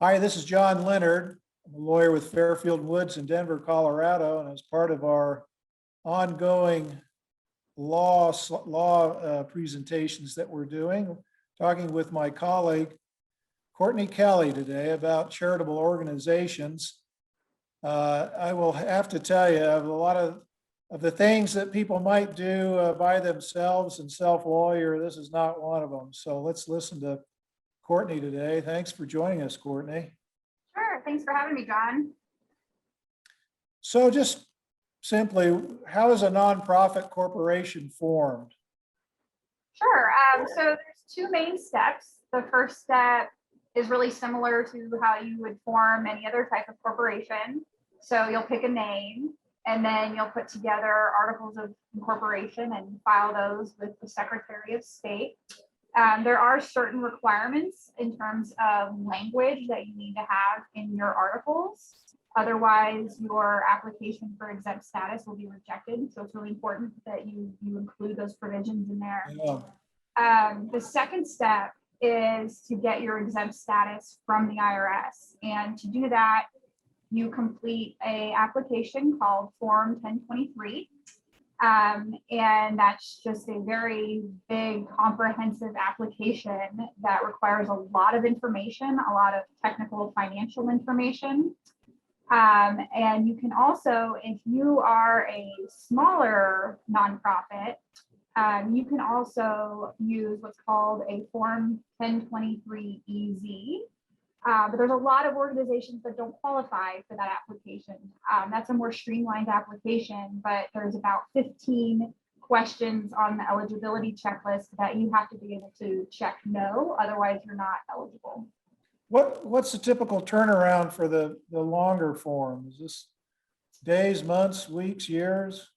Hi, this is John Leonard. I'm a lawyer with Fairfield Woods in Denver, Colorado, and as part of our ongoing law presentations that we're doing, talking with my colleague Courtney Kelly today about charitable organizations. I will have to tell you, of a lot of the things that people might do by themselves and self-lawyer, this is not one of them. So let's listen to Courtney today. Thanks for joining us, Courtney. Sure. Thanks for having me, John. So just simply, how is a nonprofit corporation formed? Sure. So there's two main steps. The first step is really similar to how you would form any other type of corporation. So you'll pick a name and then you'll put together articles of incorporation and file those with the Secretary of State. There are certain requirements in terms of language that you need to have in your articles. Otherwise, your application for exempt status will be rejected. So it's really important that you include those provisions in there. Yeah. The second step is to get your exempt status from the IRS. And to do that, you complete an application called Form 1023. And that's just a very big, comprehensive application that requires a lot of information, a lot of technical financial information. And you can also, if you are a smaller nonprofit, you can also use what's called a Form 1023-EZ. But there's a lot of organizations that don't qualify for that application. That's a more streamlined application, but there's about 15 questions on the eligibility checklist that you have to be able to check no, otherwise you're not eligible. What's the typical turnaround for the longer form? Is this days, months, weeks, years?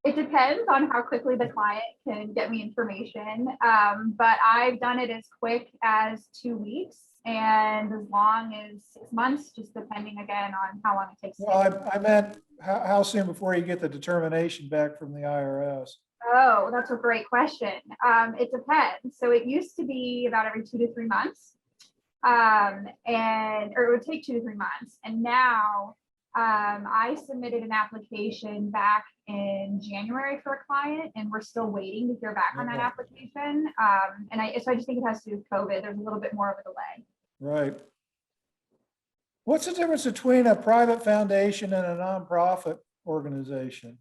It depends on how quickly the client can get me information, but I've done it as quick as 2 weeks and as long as 6 months, just depending again on how long it takes. Well, I meant how soon before you get the determination back from the IRS? Oh, that's a great question. It depends. So it used to be about every 2 to 3 months, or it would take 2 to 3 months. And now I submitted an application back in January for a client, and we're still waiting to hear back on that application. So I just think it has to do with COVID. There's a little bit more of a delay. Right. What's the difference between a private foundation and a nonprofit organization?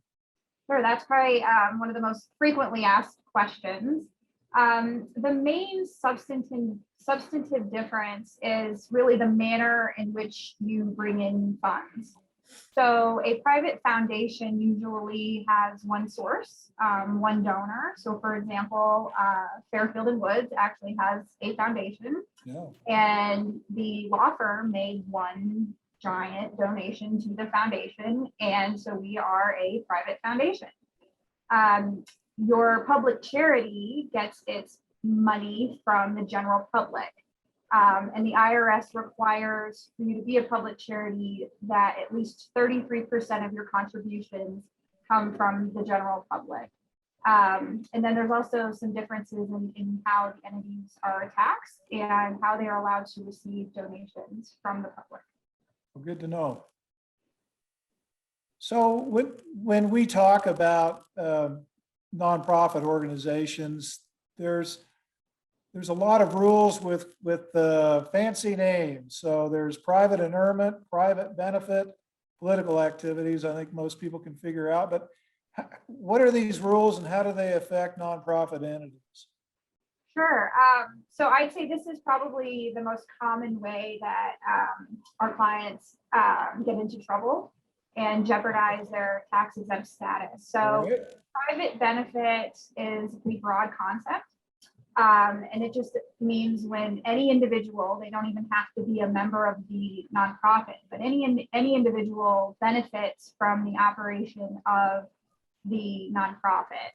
Sure, that's probably one of the most frequently asked questions. The main substantive difference is really the manner in which you bring in funds. So a private foundation usually has one source, one donor. So for example, Fairfield and Woods actually has a foundation. Yeah. And the law firm made one giant donation to the foundation. And so we are a private foundation. Your public charity gets its money from the general public. And the IRS requires for you to be a public charity that at least 33% of your contributions come from the general public. And then there's also some differences in how the entities are taxed and how they are allowed to receive donations from the public. Well, good to know. So when we talk about nonprofit organizations, there's a lot of rules with fancy names. So there's private inurement, private benefit, political activities. I think most people can figure out, but what are these rules and how do they affect nonprofit entities? Sure. So I'd say this is probably the most common way that our clients get into trouble and jeopardize their tax exempt status. So private benefit is a pretty broad concept. And it just means when any individual, they don't even have to be a member of the nonprofit, but any individual benefits from the operation of the nonprofit.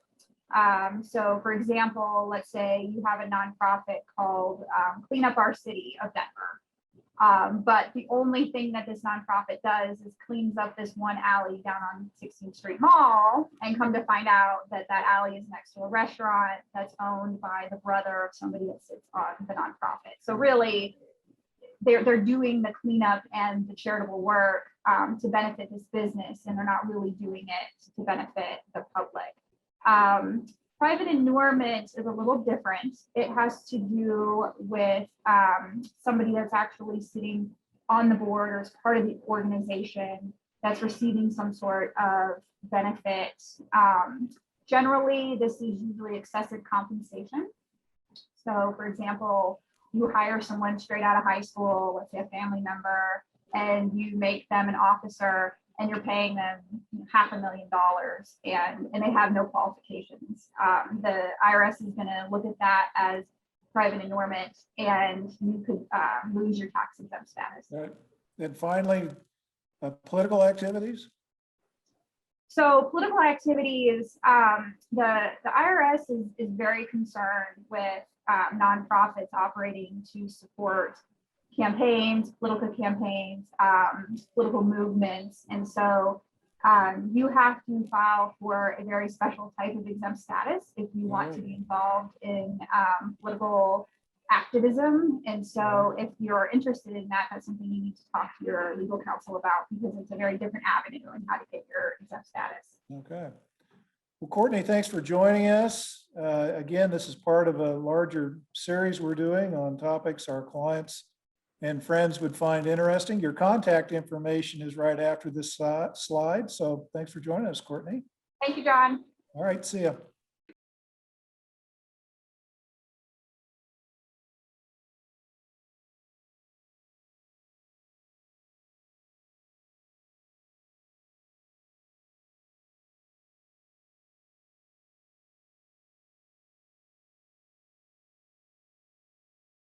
So for example, let's say you have a nonprofit called Clean Up Our City of Denver. But the only thing that this nonprofit does is cleans up this one alley down on 16th Street Mall, and come to find out that that alley is next to a restaurant that's owned by the brother of somebody that sits on the nonprofit. So really, they're doing the cleanup and the charitable work to benefit this business, and they're not really doing it to benefit the public. Private inurement is a little different. It has to do with somebody that's actually sitting on the board or as part of the organization that's receiving some sort of benefit. Generally, this is usually excessive compensation. So, for example, you hire someone straight out of high school, let's say a family member, and you make them an officer, and you're paying them $500,000, and they have no qualifications. The IRS is going to look at that as private inurement, and you could lose your tax exempt status. Right. And finally, political activities. So political activity is the IRS is very concerned with nonprofits operating to support campaigns, political movements. And so you have to file for a very special type of exempt status if you want to be involved in political activism. And so if you're interested in that, that's something you need to talk to your legal counsel about, because it's a very different avenue on how to get your exempt status. Okay. Well, Courtney, thanks for joining us. Again, this is part of a larger series we're doing on topics our clients and friends would find interesting. Your contact information is right after this slide. So thanks for joining us, Courtney. Thank you, John. All right, see ya.